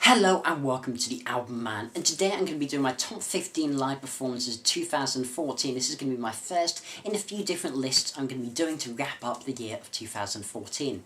Hello and welcome to TheAIbumMan, and today I'm going to be doing my top 15 live performances 2014. This is going to be my first in a few different lists I'm going to be doing to wrap up the year of 2014.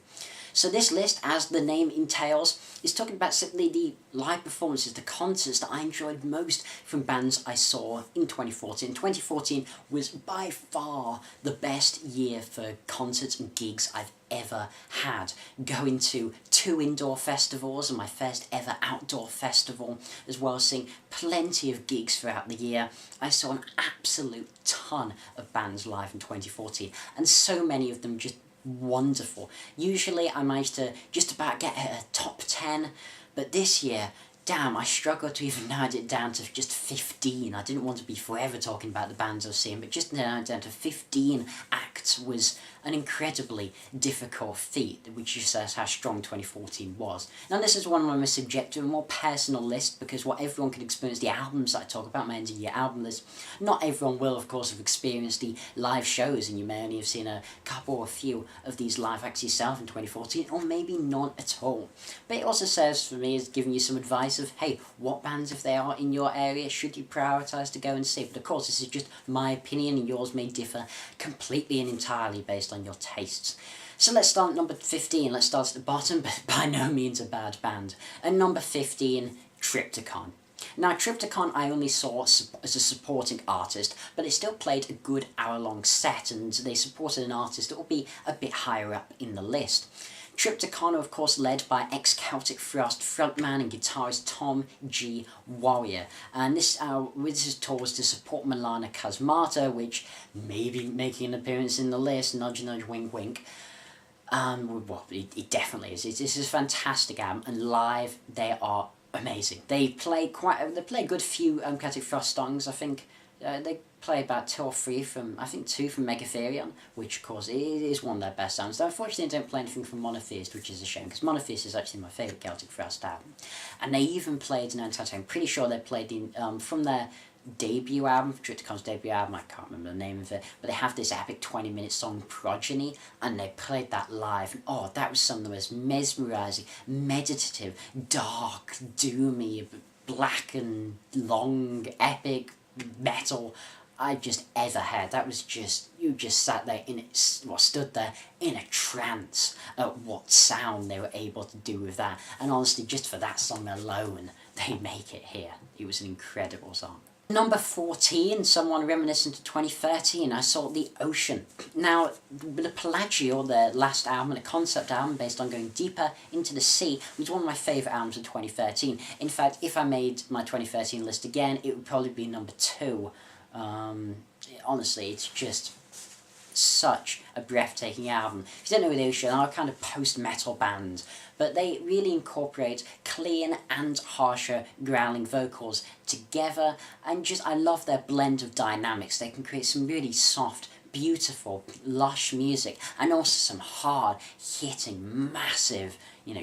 So this list, as the name entails, is talking about simply the live performances, the concerts that I enjoyed most from bands I saw in 2014. 2014 was by far the best year for concerts and gigs I've ever had. Going to 2 indoor festivals and my first ever outdoor festival, as well as seeing plenty of gigs throughout the year. I saw an absolute ton of bands live in 2014, and so many of them just wonderful. Usually I manage to just about get a top 10, but this year, damn, I struggled to even narrow it down to just 15. I didn't want to be forever talking about the bands I've seen, but just narrowing it down to 15 acts was an incredibly difficult feat, which just says how strong 2014 was. Now this is one of my most subjective and more personal lists, because what everyone can experience, the albums I talk about, my end of year album list, not everyone will of course have experienced the live shows, and you may only have seen a couple or a few of these live acts yourself in 2014, or maybe none at all. But it also serves for me as giving you some advice of, hey, what bands, if they are in your area, should you prioritise to go and see? But of course this is just my opinion, and yours may differ completely and entirely based on your tastes. So let's start at number 15. Let's start at the bottom, but by no means a bad band. At number 15, Tryptocon. Now, Tryptocon I only saw as a supporting artist, but they still played a good hour-long set, and they supported an artist that will be a bit higher up in the list. Tryptocon are of course led by ex-Celtic Frost frontman and guitarist Tom G. Warrior, and this tour was to support Milana Kazmata, which may be making an appearance in the list, nudge nudge wink wink. Well, it definitely is. This is a fantastic album, and live they are amazing. They play a good few Celtic Frost songs. I think they play about 2 or 3 from, I think 2 from Megatherion, which of course is one of their best albums. Though unfortunately they don't play anything from Motorhead, which is a shame, because Motorhead is actually my favourite Celtic Frost album. And they even played, I'm pretty sure they played from their debut album, Tryptocon's debut album, I can't remember the name of it, but they have this epic 20-minute song, Progeny, and they played that live, and oh, that was some of the most mesmerising, meditative, dark, doomy, black and long, epic metal I just ever heard. That was just, you just sat there stood there in a trance at what sound they were able to do with that, and honestly, just for that song alone, they make it here. It was an incredible song. Number 14, someone reminiscent to 2013, I saw The Ocean. Now, the Pelagio, their last album, a concept album based on going deeper into the sea, was one of my favourite albums of 2013. In fact, if I made my 2013 list again, it would probably be number 2. Honestly, it's just such a breathtaking album. If you don't know The Ocean, they're a kind of post-metal band, but they really incorporate clean and harsher growling vocals together, and I love their blend of dynamics. They can create some really soft, beautiful, lush music, and also some hard-hitting, massive,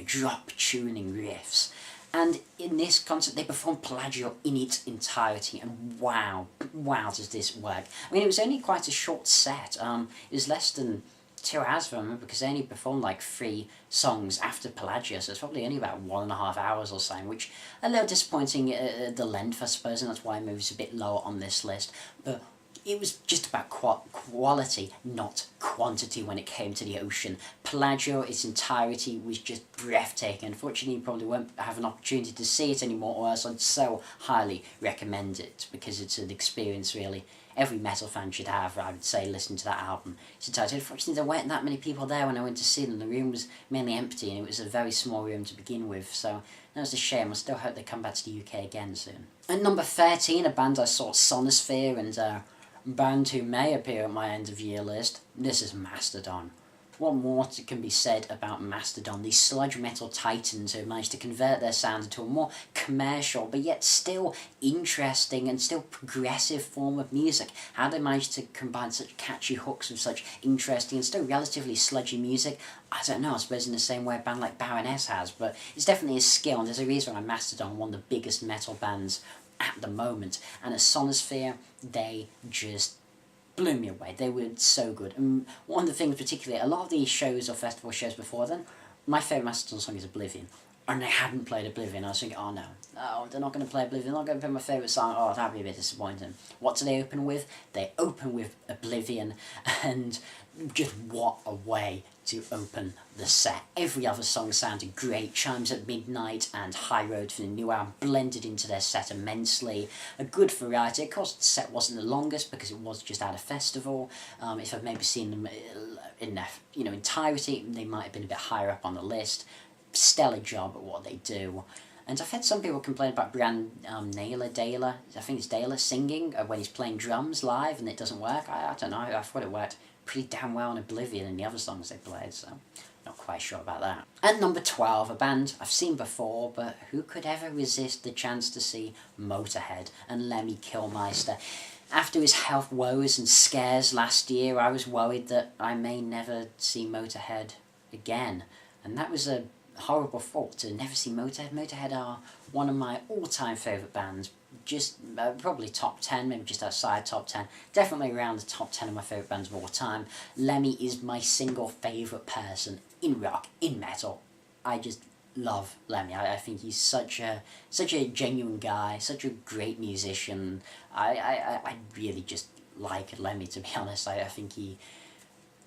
drop-tuning riffs. And in this concert, they performed Pelagio in its entirety, and wow does this work. I mean, it was only quite a short set. It was less than 2 hours for them, because they only performed like 3 songs after Pelagio, so it's probably only about 1.5 hours or so, which a little disappointing the length, I suppose, and that's why it moves a bit lower on this list. But it was just about quality, not quantity, when it came to The Ocean. Pelagio, its entirety, was just breathtaking. Unfortunately, you probably won't have an opportunity to see it anymore, or else I'd so highly recommend it, because it's an experience really every metal fan should have, I would say, listen to that album. It's entirety. Unfortunately, there weren't that many people there when I went to see them. The room was mainly empty, and it was a very small room to begin with, so that was a shame. I still hope they come back to the UK again soon. At number 13, a band I saw, Sonosphere, and band who may appear at my end of year list, this is Mastodon. What more can be said about Mastodon, these sludge metal titans who have managed to convert their sound into a more commercial but yet still interesting and still progressive form of music? How they managed to combine such catchy hooks with such interesting and still relatively sludgy music, I don't know. I suppose in the same way a band like Baroness has, but it's definitely a skill, and there's a reason why Mastodon, one of the biggest metal bands at the moment, and at Sonosphere, they just blew me away. They were so good. And one of the things particularly, a lot of these shows or festival shows before then, my favourite Mastodon song is Oblivion. and they hadn't played Oblivion. I was thinking, oh no, they're not going to play Oblivion, they're not going to play my favourite song, oh, that'd be a bit disappointing. What do they open with? They open with Oblivion, and just what a way to open the set. Every other song sounded great. Chimes at Midnight and High Road from the new album blended into their set immensely. A good variety. Of course, the set wasn't the longest because it was just at a festival. If I've maybe seen them in their entirety, they might have been a bit higher up on the list. Stellar job at what they do. And I've had some people complain about Brian Dailer, I think it's Dailer, singing when he's playing drums live and it doesn't work. I don't know, I thought it worked pretty damn well in Oblivion and the other songs they played, so not quite sure about that. At number 12, a band I've seen before, but who could ever resist the chance to see Motorhead and Lemmy Kilmister? After his health woes and scares last year, I was worried that I may never see Motorhead again, and that was a horrible thought, to never see Motorhead. Motorhead are one of my all-time favourite bands, just probably top 10, maybe just outside top 10, definitely around the top 10 of my favourite bands of all time. Lemmy is my single favourite person in rock, in metal. I just love Lemmy. I think he's such a genuine guy, such a great musician. I really just like Lemmy, to be honest. I think he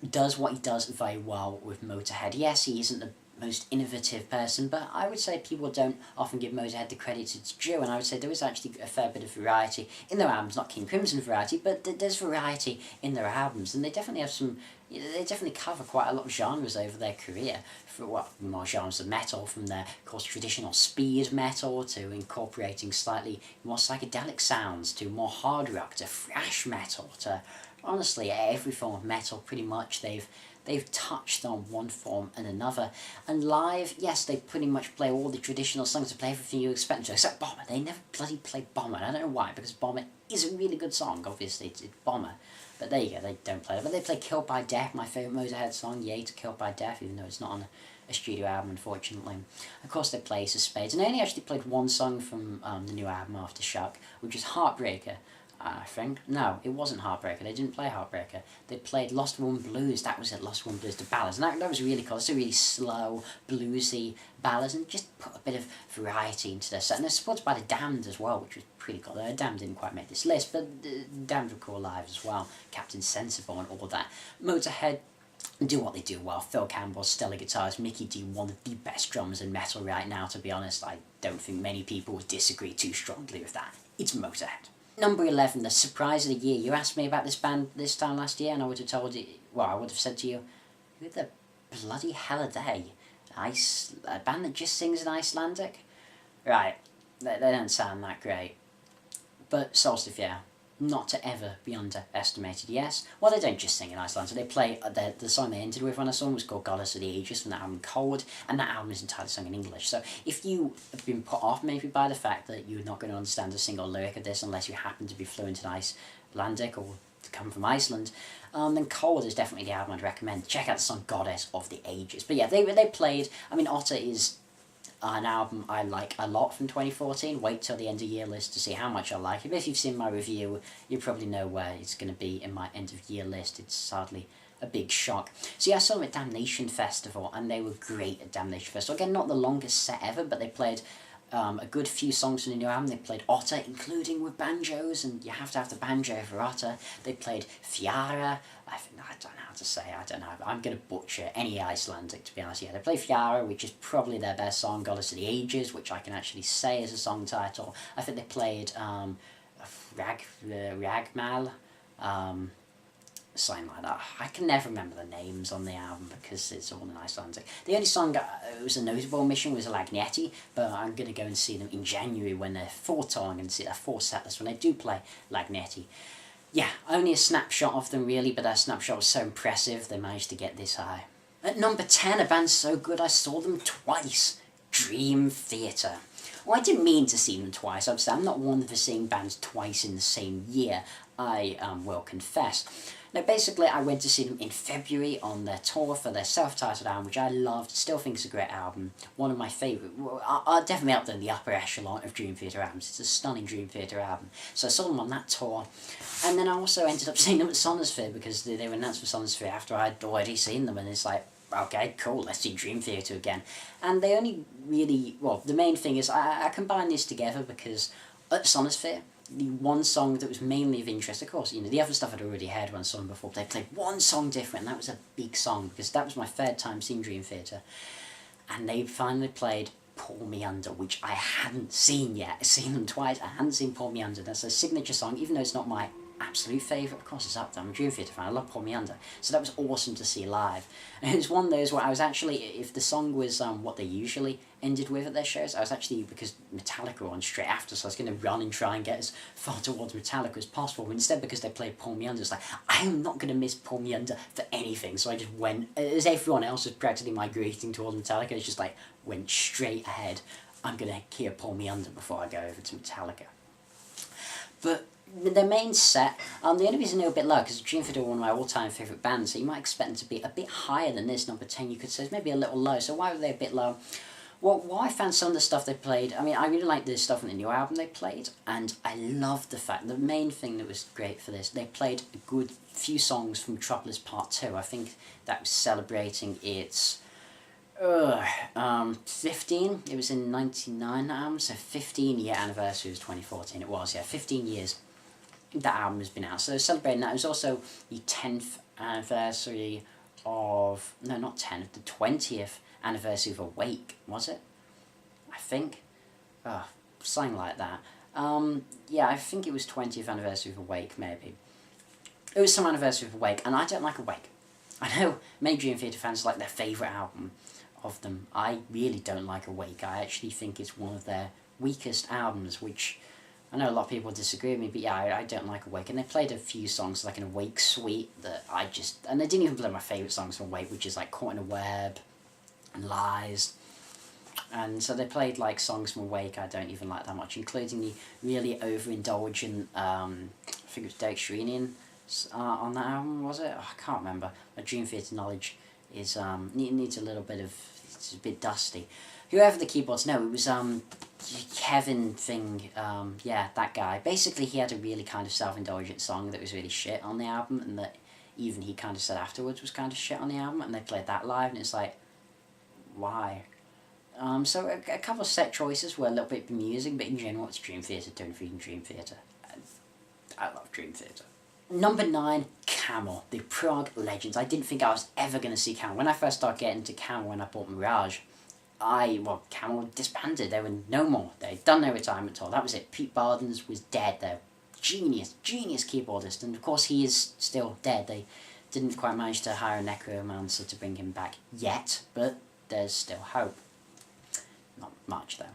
does what he does very well with Motorhead. Yes, he isn't the most innovative person, but I would say people don't often give Motorhead the credit it's due, and I would say there is actually a fair bit of variety in their albums. Not King Crimson variety, but there's variety in their albums, and they definitely have some, they definitely cover quite a lot of genres over their career, for what more genres of metal, from their, of course, traditional speed metal to incorporating slightly more psychedelic sounds, to more hard rock, to thrash metal, to honestly every form of metal pretty much. They've touched on one form and another. And live, yes, they pretty much play all the traditional songs. They play everything you expect them to, except Bomber. They never bloody play Bomber. I don't know why, because Bomber is a really good song, obviously. It's Bomber. But there you go, they don't play it. But they play Killed by Death, my favourite Motorhead song, Yay to Killed by Death, even though it's not on a studio album, unfortunately. Of course, they play Ace of Spades. And they only actually played one song from the new album, Aftershock, which is Heartbreaker. I think. No, it wasn't Heartbreaker. They didn't play Heartbreaker. They played Lost Woman Blues. That was it, Lost Woman Blues, the ballads. And that was really cool. It's a really slow, bluesy ballads, and just put a bit of variety into their set. And they're supported by the Damned as well, which was pretty cool. The Damned didn't quite make this list, but the Damned were cool live as well. Captain Sensible and all that. Motorhead do what they do well. Phil Campbell, stellar guitarist. Mickey D, one of the best drummers in metal right now, to be honest. I don't think many people would disagree too strongly with that. It's Motorhead. Number 11, the surprise of the year. You asked me about this band this time last year, and I would have told you, well, I would have said to you, who the bloody hell are they? A band that just sings in Icelandic? Right, they don't sound that great. But Solstice, yeah, not to ever be underestimated, yes. Well, they don't just sing in Icelandic, they play, the song they ended with when I saw them was called Goddess of the Ages from the album Cold, and that album is entirely sung in English. So if you have been put off maybe by the fact that you're not going to understand a single lyric of this unless you happen to be fluent in Icelandic or to come from Iceland, then Cold is definitely the album I'd recommend. Check out the song Goddess of the Ages. But yeah, they played, I mean, Otter is an album I like a lot from 2014. Wait till the end of year list to see how much I like it. But if you've seen my review, you probably know where it's going to be in my end of year list. It's hardly a big shock. So yeah, I saw them at Damnation Festival, and they were great at Damnation Festival. Again, not the longest set ever, but they played a good few songs from the new album. They played Otter, including with banjos, and you have to have the banjo for Otter. They played Fjara. I don't know how to say, I don't know. I'm going to butcher any Icelandic, to be honest. Yeah, they play Fjara, which is probably their best song, Goddess of the Ages, which I can actually say as a song title. I think they played Ragmal, something like that. I can never remember the names on the album because it's all in Icelandic. The only song that was a notable omission was Lagnetti, but I'm going to go and see them in January when they're full touring and see their full set list when they do play Lagnetti. Yeah, only a snapshot of them really, but that snapshot was so impressive they managed to get this high. At number 10, a band so good I saw them twice. Dream Theater. Well, I didn't mean to see them twice. I'm not one for seeing bands twice in the same year, I will confess. Now, basically, I went to see them in February on their tour for their self-titled album, which I loved, still think it's a great album. One of my favourite, definitely up there in the upper echelon of Dream Theater albums. It's a stunning Dream Theater album. So I saw them on that tour, and then I also ended up seeing them at Sonosphere, because they were announced for Sonosphere after I'd already seen them, and it's like, okay, cool, let's do Dream Theater again. And they only really, well, the main thing is I combined this together because at Sonosphere, the one song that was mainly of interest, of course, the other stuff I'd already heard one song before, but they played one song different, and that was a big song, because that was my third time seeing Dream Theater. And they finally played Pull Me Under, which I hadn't seen yet. I've seen them twice, I hadn't seen Pull Me Under. That's a signature song, even though it's not my absolute favourite. Of course it's up there, I'm a Dream Theater fan, I love Pull Me Under. So that was awesome to see live. And it was one of those where I was actually, if the song was what they usually ended with at their shows, I was actually, because Metallica were on straight after, so I was going to run and try and get as far towards Metallica as possible. But instead, because they played Pull Me Under, it's like, I am not going to miss Pull Me Under for anything. So I just went, as everyone else was practically migrating towards Metallica, it's just like, went straight ahead. I'm going to hear Pull Me Under before I go over to Metallica. But their main set, the only reason they were a bit low, because Dream Theater were one of my all-time favourite bands, so you might expect them to be a bit higher than this, number 10, you could say, maybe a little low. So why were they a bit low? Well, why I found some of the stuff they played, I mean, I really liked the stuff on the new album they played, and I loved the fact, the main thing that was great for this, they played a good few songs from Metropolis Part 2. I think that was celebrating its 15, it was in 99, that album, so 15-year anniversary was 2014, it was, yeah, 15 years that album has been out, so celebrating that. It was also the 10th anniversary of, no, not 10th, the 20th anniversary of Awake, was it? I think, something like that. Yeah, I think it was 20th anniversary of Awake, maybe. It was some anniversary of Awake, and I don't like Awake. I know many Dream Theater fans like their favourite album of them. I really don't like Awake. I actually think it's one of their weakest albums, which I know a lot of people disagree with me, but yeah, I don't like Awake. And they played a few songs, like an Awake suite, that I just, and they didn't even play my favourite songs from Awake, which is like Caught in a Web and Lies. And so they played like songs from Awake I don't even like that much, including the really overindulgent, I think it was Derek Sherinian on that album, was it? Oh, I can't remember. My Dream Theater knowledge is needs a little bit of, it's a bit dusty. Whoever the keyboards, no, it was Kevin thing, yeah, that guy. Basically, he had a really kind of self-indulgent song that was really shit on the album, and that even he kind of said afterwards was kind of shit on the album, and they played that live, and it's like, why? So a couple of set choices were a little bit bemusing, but in general, it's Dream Theater doing freaking Dream Theater. I love Dream Theater. Number 9, Camel, the Prague Legends. I didn't think I was ever going to see Camel. When I first started getting into Camel when I bought Mirage, Camel disbanded. They were no more. They'd done their retirement tour. That was it. Pete Bardens was dead. They're genius keyboardist. And of course he is still dead. They didn't quite manage to hire a necromancer to bring him back yet, but there's still hope. Not much though.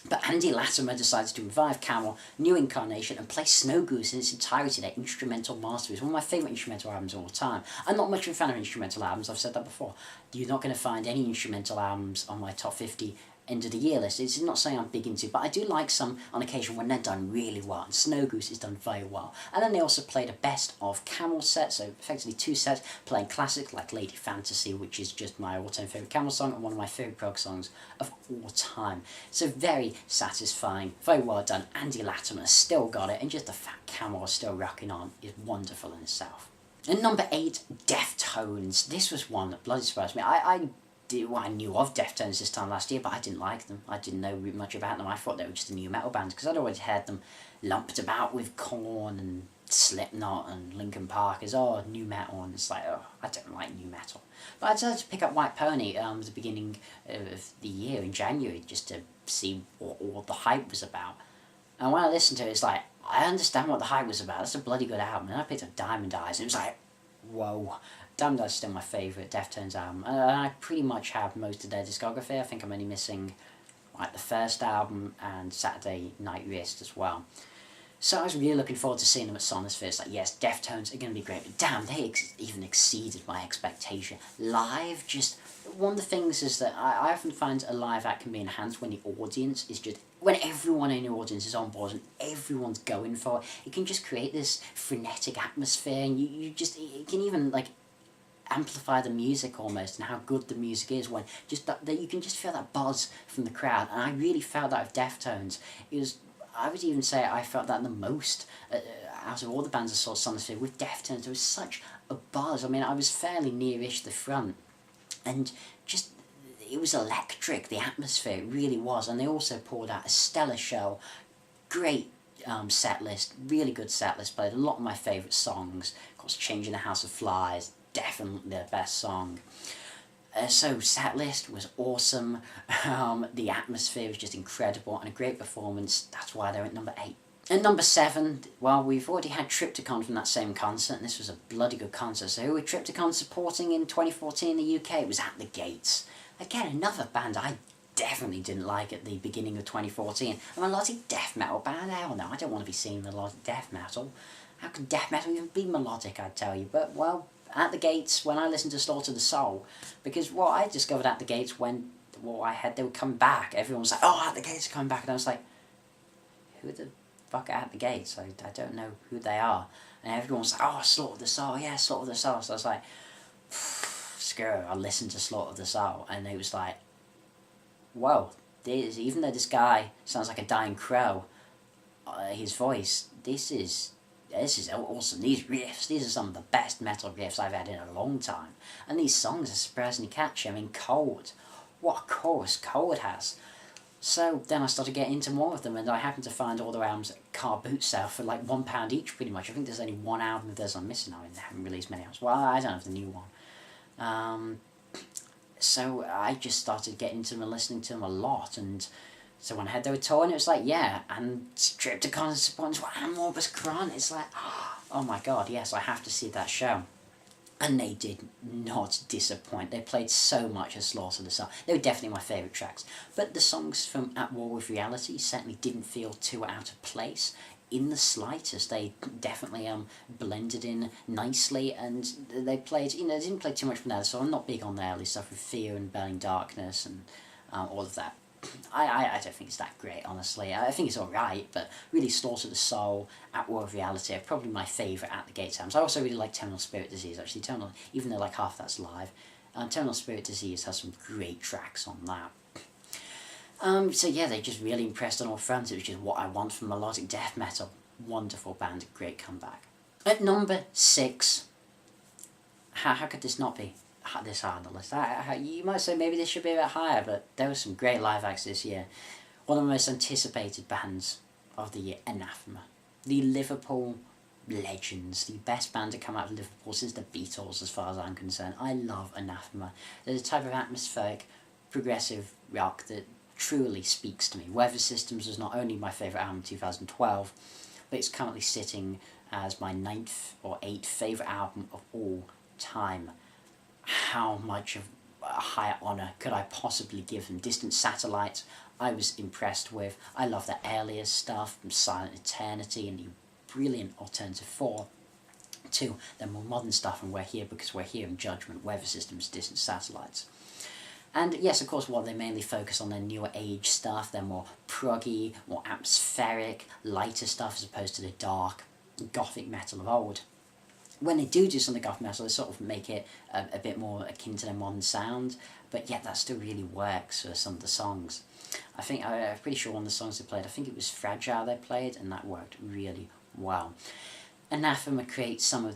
But Andy Latimer decided to revive Camel, new incarnation, and play Snow Goose in its entirety, their instrumental masterpiece. One of my favourite instrumental albums of all time. I'm not much of a fan of instrumental albums, I've said that before. You're not going to find any instrumental albums on my top 50 end of the year list. It's not something I'm big into, but I do like some on occasion when they're done really well, and Snow Goose is done very well. And then they also played a best of Camel set, so effectively 2 sets, playing classics like Lady Fantasy, which is just my all-time favourite Camel song, and one of my favourite prog songs of all time. So very satisfying, very well done. Andy Latimer still got it, and just the fact Camel is still rocking on is wonderful in itself. And number 8, Deftones. This was one that bloody surprised me. I knew of Deftones this time last year, but I didn't like them. I didn't know much about them. I thought they were just a new metal band, because I'd always heard them lumped about with Korn and Slipknot and Linkin Park as, new metal, and it's like, I don't like new metal. But I decided to pick up White Pony at the beginning of the year, in January, just to see what all the hype was about. And when I listened to it, it's like, I understand what the hype was about. That's a bloody good album. And I picked up Diamond Eyes, and it was like, whoa. Diamond Eyes is still my favourite Deftones album, and I pretty much have most of their discography. I think I'm only missing like the first album and Saturday Night Wrist as well. So I was really looking forward to seeing them at Sonosphere. It's like, yes, Deftones are going to be great, but damn, they even exceeded my expectation. Live, just, one of the things is that I often find a live act can be enhanced when the audience is just, when everyone in the audience is on board and everyone's going for it. It can just create this frenetic atmosphere, and it can even, like, amplify the music almost, and how good the music is when just that you can just feel that buzz from the crowd. And I really felt that with Deftones. It was, I would even say I felt that the most out of all the bands I saw Sonosphere with Deftones. There was such a buzz. I mean, I was fairly nearish the front, and just, it was electric, the atmosphere, it really was. And they also poured out a stellar show, great set list, really good set list, played a lot of my favourite songs. Of course, Changing the House of Flies, definitely their best song. So set list was awesome, the atmosphere was just incredible, and a great performance. That's why they're at number 8. At number 7, well, we've already had Tryptocon from that same concert, and this was a bloody good concert. So who were Tryptocon supporting in 2014 in the UK? It was At The Gates. Again, another band I definitely didn't like at the beginning of 2014. A melodic death metal band? Hell no, I don't want to be singing melodic death metal. How can death metal even be melodic, I'd tell you. But, well, At The Gates, when I listened to Slaughter the Soul, because what I discovered At The Gates when they were coming back, everyone was like, oh, At The Gates are coming back, and I was like, who the fuck are At The Gates? I don't know who they are. And everyone was like, oh, Slaughter the Soul, yeah, Slaughter the Soul. So I was like, screw it, I listened to Slaughter the Soul, and it was like, whoa, even though this guy sounds like a dying crow, his voice, this is awesome. These riffs, these are some of the best metal riffs I've had in a long time. And these songs are surprisingly catchy. I mean, Cold, what a chorus Cold has. So then I started getting into more of them, and I happened to find all their albums at car boot sale for like £1 each, pretty much. I think there's only one album of theirs I'm missing now, and they haven't released many albums. Well, I don't have the new one. So I just started getting into them and listening to them a lot, and so when I heard they were touring, it was like, yeah, and Tryptocon and supporting Morbus Kron, it's like, oh my god, yes, I have to see that show. And they did not disappoint. They played so much of Slaughter the Soul. They were definitely my favourite tracks. But the songs from At War With Reality certainly didn't feel too out of place in the slightest. They definitely blended in nicely, and they played, they didn't play too much from that, so I'm not big on the early stuff with Fear and Burning Darkness and all of that. I don't think it's that great, honestly. I think it's alright, but really Slaughter the Soul, At War With Reality are probably my favourite At The Gates albums. I also really like Terminal Spirit Disease, actually. Even though like half that's live, Terminal Spirit Disease has some great tracks on that. So yeah, they just really impressed on all fronts. It was just what I want from melodic death metal. Wonderful band, great comeback. At number 6, how could this not be this high on the list? You might say maybe this should be a bit higher, but there were some great live acts this year. One of the most anticipated bands of the year, Anathema. The Liverpool legends, the best band to come out of Liverpool since the Beatles, as far as I'm concerned. I love Anathema. There's a type of atmospheric, progressive rock that truly speaks to me. Weather Systems was not only my favourite album in 2012, but it's currently sitting as my 9th or 8th favourite album of all time. How much of a higher honour could I possibly give them? Distant Satellites, I was impressed with. I love the Alias stuff from Silent Eternity and the brilliant Alternative 4, to the more modern stuff and We're Here Because We're Here and Judgment, Weather Systems, Distant Satellites. And yes, of course, they mainly focus on their newer age stuff. They're more proggy, more atmospheric, lighter stuff as opposed to the dark, gothic metal of old. When they do some of the goth metal, they sort of make it a bit more akin to their modern sound, but yet that still really works for some of the songs. I'm pretty sure one of the songs they played, I think it was Fragile they played, and that worked really well. Anathema creates some of,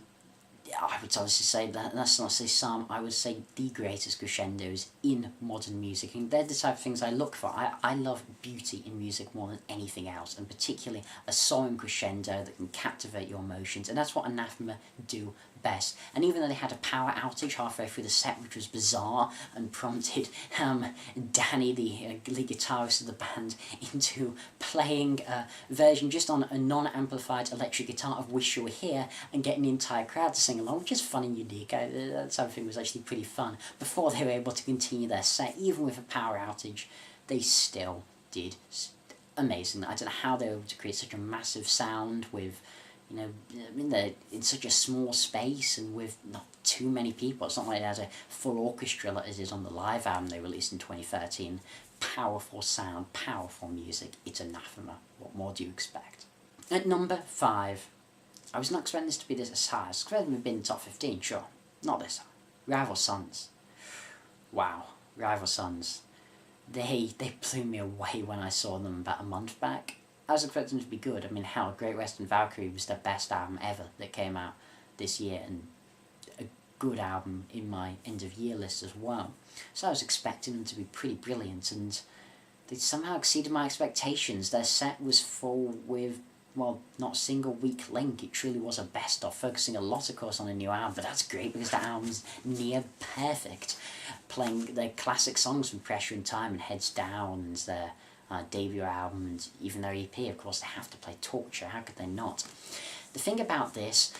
I would obviously say that, let's not say some, I would say the greatest crescendos in modern music, and they're the type of things I look for. I love beauty in music more than anything else, and particularly a soaring crescendo that can captivate your emotions, and that's what Anathema do best. And even though they had a power outage halfway through the set, which was bizarre and prompted Danny, the lead guitarist of the band, into playing a version just on a non-amplified electric guitar of Wish You Were Here and getting the entire crowd to sing along, which is fun and unique. That sort of thing was actually pretty fun. Before they were able to continue their set, even with a power outage, they still did amazing. I don't know how they were able to create such a massive sound with, they're in such a small space and with not too many people. It's not like it has a full orchestra like it is on the live album they released in 2013. Powerful sound, powerful music. It's Anathema. What more do you expect? At number 5, I was not expecting this to be this high. I was expecting it to be in the top 15, sure. Not this high. Rival Sons. Wow, Rival Sons. They blew me away when I saw them about a month back. I was expecting them to be good. I mean, hell, Great Western Valkyrie was their best album ever that came out this year, and a good album in my end of year list as well. So I was expecting them to be pretty brilliant, and they somehow exceeded my expectations. Their set was full with, well, not a single weak link. It truly was a best of, focusing a lot, of course, on a new album, but that's great because the album's near perfect. Playing their classic songs from Pressure in Time and Heads Down, and their debut album, and even their EP, of course, they have to play Torture. How could they not? The thing about this,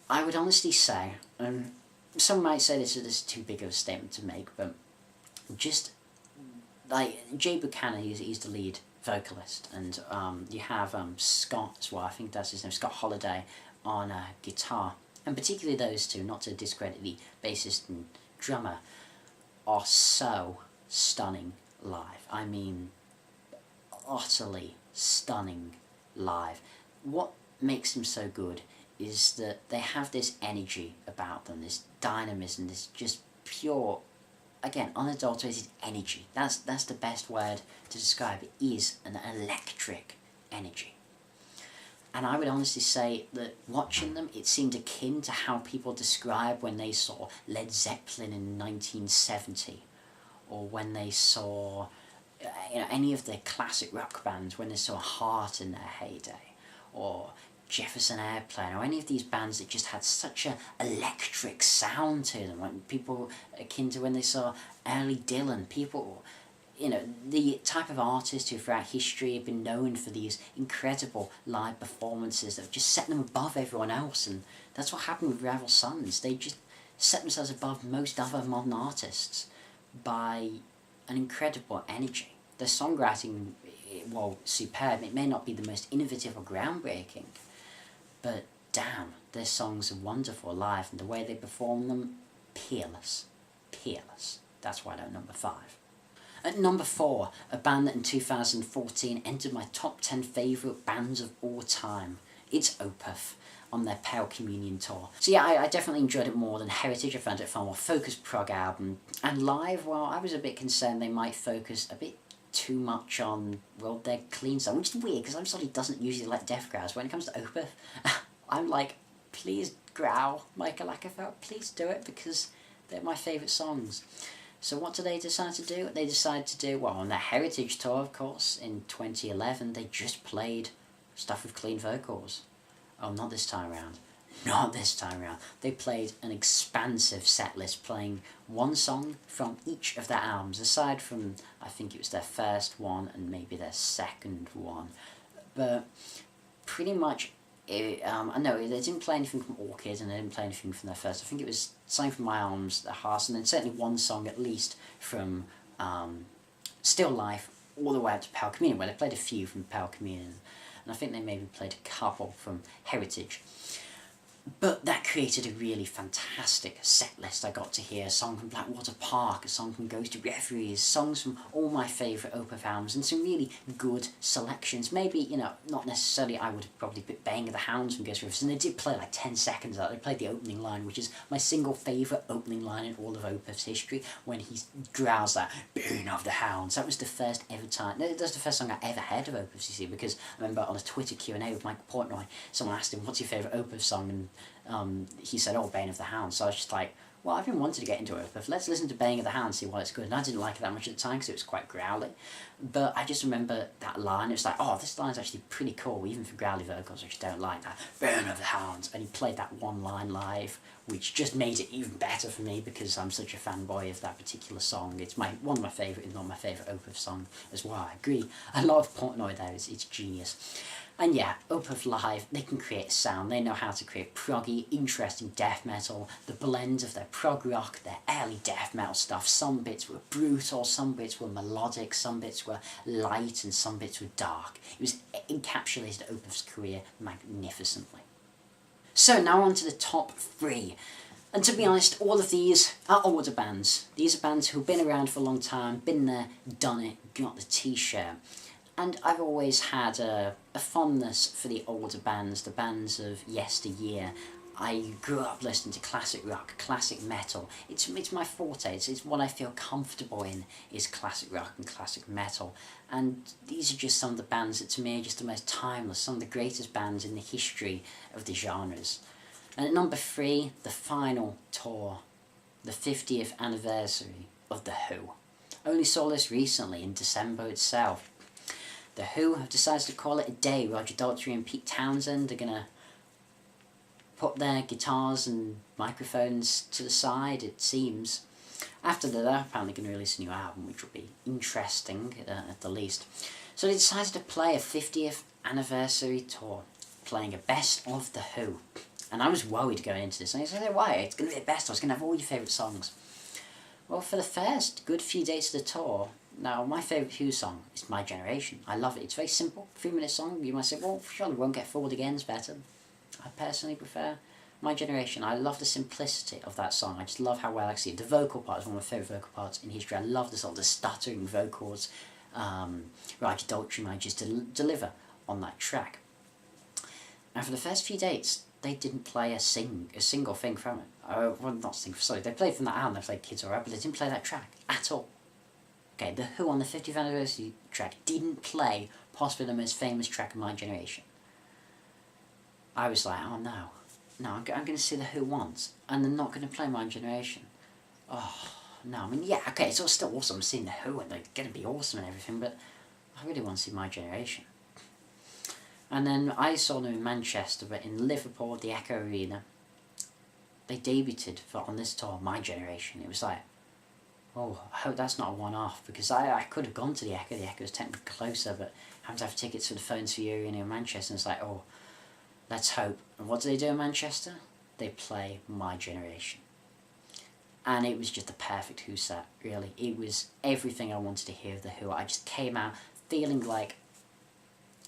I would honestly say, and some might say this is too big of a statement to make, but just, like, Jay Buchanan, he's the lead vocalist, and you have Scott as well, I think that's his name, Scott Holiday, on guitar, and particularly those two, not to discredit the bassist and drummer, are so stunning live. I mean, utterly stunning live. What makes them so good is that they have this energy about them, this dynamism, this just pure, again, unadulterated energy. That's the best word to describe it, is an electric energy. And I would honestly say that watching them, it seemed akin to how people describe when they saw Led Zeppelin in 1970, or when they saw any of the classic rock bands, when they saw Heart in their heyday, or Jefferson Airplane, or any of these bands that just had such an electric sound to them, like people akin to when they saw early Dylan, people, the type of artists who throughout history have been known for these incredible live performances that have just set them above everyone else, and that's what happened with Rival Sons. They just set themselves above most other modern artists by an incredible energy. Their songwriting, well, superb. It may not be the most innovative or groundbreaking, but damn, their songs are wonderful live, and the way they perform them, peerless. Peerless. That's why they're number 5. At number 4, a band that in 2014 entered my top 10 favourite bands of all time. It's Opeth, on their Pale Communion tour. So yeah, I definitely enjoyed it more than Heritage. I found it a far more focused prog album. And live, well, I was a bit concerned they might focus a bit too much on, well, their clean song, which is weird, because I'm somebody who doesn't usually like death growls. When it comes to Opeth, I'm like, please growl, Michael Ackerfeld, please do it, because they're my favourite songs. So what do they decide to do? They decide to do, well, on their Heritage tour, of course, in 2011, they just played stuff with clean vocals. Oh, not this time around. Not this time around. They played an expansive set list, playing one song from each of their albums, aside from, I think it was their first one and maybe their second one. But pretty much, I know they didn't play anything from Orchid, and they didn't play anything from their first. I think it was something from My Arms, Their Hearts, and then certainly one song at least from Still Life, all the way up to Pale Communion, where they played a few from Pale Communion. And I think they maybe played a couple from Heritage. But that created a really fantastic set list. I got to hear a song from Blackwater Park, a song from Ghost of Reveries, songs from all my favourite Opeth albums, and some really good selections. Maybe, not necessarily I would have probably put Baying of the Hounds from Ghost of Reveries, and they did play like 10 seconds of that. They played the opening line, which is my single favourite opening line in all of Opeth's history, when he growls that, Baying of the Hounds. That was the first ever time, that's the first song I ever heard of Opeth, you see, because I remember on a Twitter Q&A with Mike Portnoy, someone asked him, what's your favourite Opeth song, and he said, oh, Bane of the Hound. So I was just like, well, I've been wanting to get into it, but let's listen to Bane of the Hound, see why it's good. And I didn't like it that much at the time because it was quite growly. But I just remember that line. It was like, oh, this line's actually pretty cool, even for growly vocals, which I don't like that. Bane of the Hound. And he played that one line live, which just made it even better for me because I'm such a fanboy of that particular song. It's one of my favourite, if not my favourite Opeth song as well. I agree. A lot of Portnoy there, it's genius. And yeah, Opeth live, they can create sound. They know how to create proggy, interesting death metal, the blend of their prog rock, their early death metal stuff. Some bits were brutal, some bits were melodic, some bits were light, and some bits were dark. It encapsulated Opeth's career magnificently. So now on to the top 3. And to be honest, all of these are older bands. These are bands who've been around for a long time, been there, done it, got the t-shirt. And I've always had a fondness for the older bands, the bands of yesteryear. I grew up listening to classic rock, classic metal. It's my forte, it's what I feel comfortable in, is classic rock and classic metal. And these are just some of the bands that to me are just the most timeless, some of the greatest bands in the history of the genres. And at number 3, the final tour the 50th anniversary of The Who. Only saw this recently in December itself. The Who have decided to call it a day. Roger Daltrey and Pete Townsend are gonna put their guitars and microphones to the side, it seems. After that, they're apparently going to release a new album, which will be interesting at the least. So they decided to play a 50th anniversary tour, playing a best of The Who. And I was worried going into this, and I said, why? It's going to be a best of, it's going to have all your favourite songs. Well, for the first good few days of the tour, now my favourite Who song is My Generation. I love it. It's very simple, 3-minute song. You might say, well, surely Won't Get Forward Again's better. I personally prefer My Generation. I love the simplicity of that song. I just love how well I see it. The vocal part is one of my favourite vocal parts in history. I love the sort of the stuttering vocals Roger Daltrey manages to deliver on that track. And for the first few dates, they didn't play a single thing from it. Well, not sing, sorry, they played from that album, they played Kids Alright, but they didn't play that track at all. Okay, The Who on the 50th anniversary track didn't play possibly the most famous track of My Generation. I was like, oh no, I'm going to see The Who once, and they're not going to play My Generation. Oh, no, I mean, yeah, okay, it's all still awesome seeing The Who, and they're going to be awesome and everything, but I really want to see My Generation. And then I saw them in Manchester, but in Liverpool, the Echo Arena, they debuted on this tour, My Generation. It was like, oh, I hope that's not a one-off, because I could have gone to the Echo was technically closer, but having to have tickets for the Phones for You Arena in Manchester, and it's like, oh, let's hope. And what do they do in Manchester? They play My Generation. And it was just the perfect Who set, really. It was everything I wanted to hear of The Who. I just came out feeling like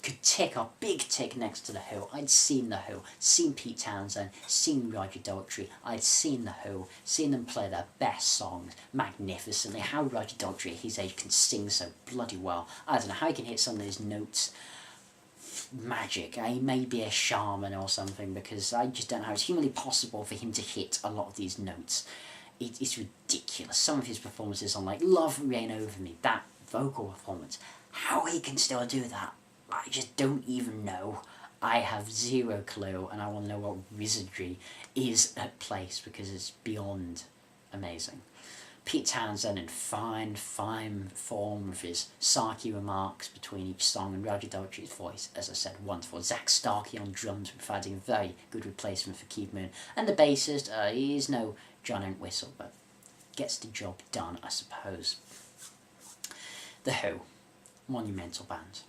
could tick a big tick next to The Who. I'd seen The Who, seen Pete Townsend, seen Roger Daltrey, I'd seen The Who, seen them play their best songs magnificently. How Roger Daltrey at his age can sing so bloody well. I don't know how he can hit some of these notes. Magic. He may be a shaman or something, because I just don't know how it's humanly possible for him to hit a lot of these notes. It's ridiculous. Some of his performances on like Love Reign Over Me, that vocal performance, how he can still do that, I just don't even know. I have zero clue, and I want to know what wizardry is at place, because it's beyond amazing. Pete Townsend in fine form with his sarky remarks between each song, and Roger Daltrey's voice, as I said, wonderful. Zach Starkey on drums, providing a very good replacement for Keith Moon. And the bassist, he is no John Entwistle, but gets the job done, I suppose. The Who, monumental band.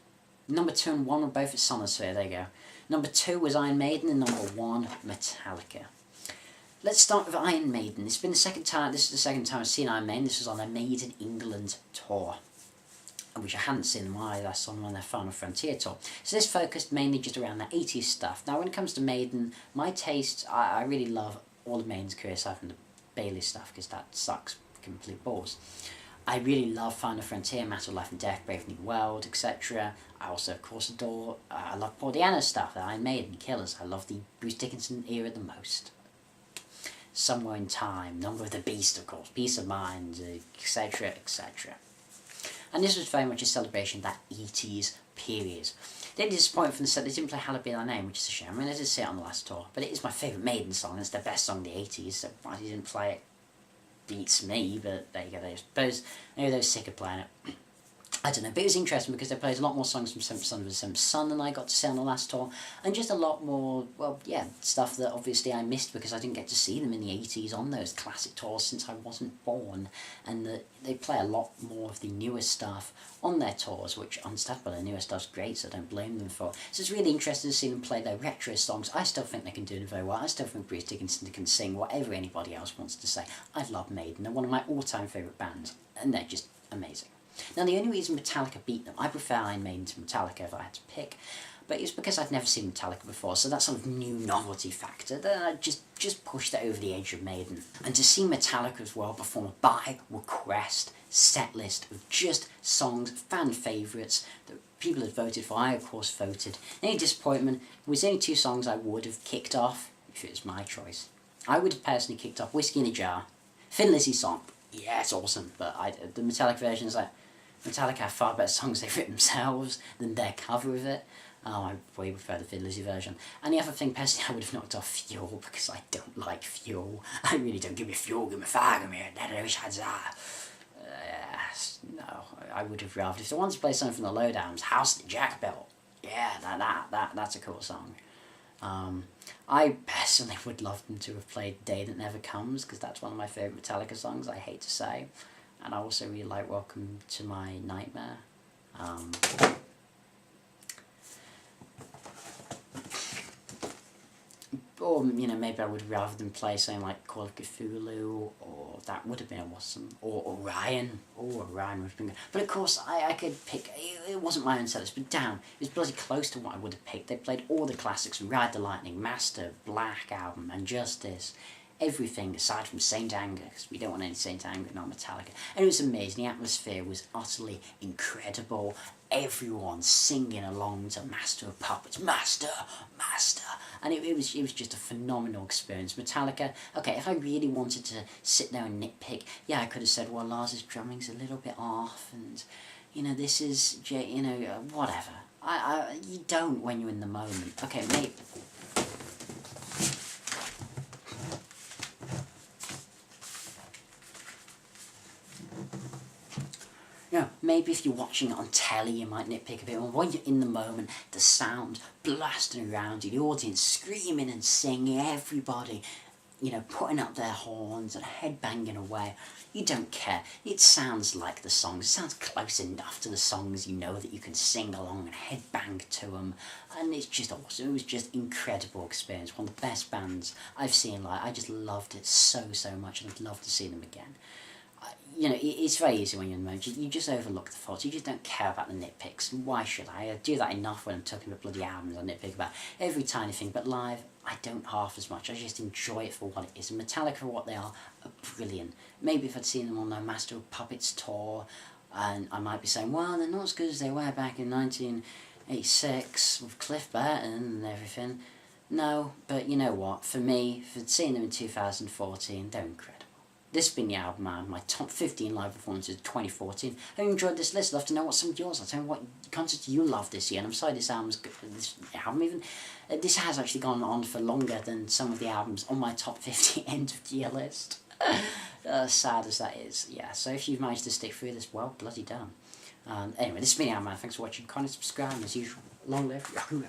Number 2 and 1 were both at Sonosphere, there you go. Number 2 was Iron Maiden, and number 1, Metallica. Let's start with Iron Maiden. This is the second time I've seen Iron Maiden. This was on their Made in England tour, which I hadn't seen them while I saw them on their Final Frontier tour. So this focused mainly just around the 80s stuff. Now when it comes to Maiden, my taste, I really love all of Maiden's career aside from the Bailey stuff, because that sucks, complete balls. I really love Final Frontier, Matter of Life and Death, Brave New World, etc. I also, of course, I love Paul Di'Anno's stuff, that Iron Maiden, Killers. I love the Bruce Dickinson era the most. Somewhere in Time, Number of the Beast, of course, Peace of Mind, etc, etc. And this was very much a celebration of that 80s period. They disappointed from the set, they didn't play Hallowed Be Thy Name, which is a shame. I mean, I did see it on the last tour, but it is my favourite Maiden song, it's their best song of the 80s, so why they didn't play it beats me, but there you go, I suppose maybe they were sick of playing it. I don't know, but it was interesting because they played a lot more songs from Seventh Son of the Seventh Son than I got to see on the last tour, and just a lot more, well, yeah, stuff that obviously I missed because I didn't get to see them in the 80s on those classic tours since I wasn't born, and they play a lot more of the newer stuff on their tours, which, understandable, their newer stuff's great, so I don't blame them for it. So it's really interesting to see them play their retro songs. I still think they can do it very well. I still think Bruce Dickinson can sing whatever anybody else wants to say. I love Maiden, they're one of my all-time favourite bands, and they're just amazing. Now the only reason Metallica beat them, I prefer Iron Maiden to Metallica if I had to pick, but it's because I'd never seen Metallica before, so that sort of new novelty factor that I just pushed it over the edge of Maiden. And to see Metallica as well perform a by request set list of just songs, fan favourites that people had voted for, I of course voted. Any disappointment, it was only 2 songs I would have kicked off if it was my choice. I would have personally kicked off Whiskey in a Jar, Thin Lizzy song, yeah, it's awesome, but the Metallica version is like, Metallica have far better songs they've written themselves than their cover of it. Oh, I way prefer the Fiddler's version. And the other thing, personally, I would have knocked off Fuel, because I don't like Fuel. I really don't. Give me Fuel, give me fire, give me no, I would have rather, if they wanted to play something from the Lowdowns, House the Jack Built. Yeah, that's a cool song. I personally would love them to have played Day That Never Comes, because that's one of my favourite Metallica songs, I hate to say. And I also really like Welcome to My Nightmare. Or, you know, maybe I would rather than play something like Call of Cthulhu, or that would have been awesome, or Orion. Oh, Orion would have been good. But of course, I could pick, it wasn't my own sellers, but damn, it was bloody close to what I would have picked. They played all the classics from Ride the Lightning, Master, Black Album, and Justice. Everything aside from Saint Anger, because we don't want any Saint Anger, not Metallica. And it was amazing. The atmosphere was utterly incredible. Everyone singing along to Master of Puppets, Master, Master. And it was just a phenomenal experience. Metallica, okay, if I really wanted to sit there and nitpick, yeah, I could have said, well, Lars's drumming's a little bit off, and, you know, this is, you know, whatever. You don't when you're in the moment. Okay, mate. You know, maybe if you're watching it on telly, you might nitpick a bit more. When you're in the moment, the sound blasting around you, the audience screaming and singing, everybody, you know, putting up their horns and headbanging away, you don't care. It sounds like the songs. It sounds close enough to the songs, you know, that you can sing along and headbang to them. And it's just awesome. It was just incredible experience. One of the best bands I've seen live. I just loved it so much, and I'd love to see them again. You know, it's very easy when you're in the moment. You just overlook the faults. You just don't care about the nitpicks. Why should I? I do that enough when I'm talking about bloody albums. I nitpick about every tiny thing. But live, I don't half as much. I just enjoy it for what it is. And Metallica, for what they are brilliant. Maybe if I'd seen them on their Master of Puppets tour, and I might be saying, well, they're not as good as they were back in 1986 with Cliff Burton and everything. No, but you know what? For me, for seeing them in 2014, they're incredible. This has been TheAIbumMan, my top 15 live performances of 2014. I hope you enjoyed this list. I'd love to know what some of yours are. Tell me what concerts you love this year. And I'm sorry this has actually gone on for longer than some of the albums on my top 50 end of year list. Sad as that is, yeah. So if you've managed to stick through this, well, bloody done. Anyway, this has been TheAIbumMan. Thanks for watching. Comment, subscribe, and as usual, long live Yahoo!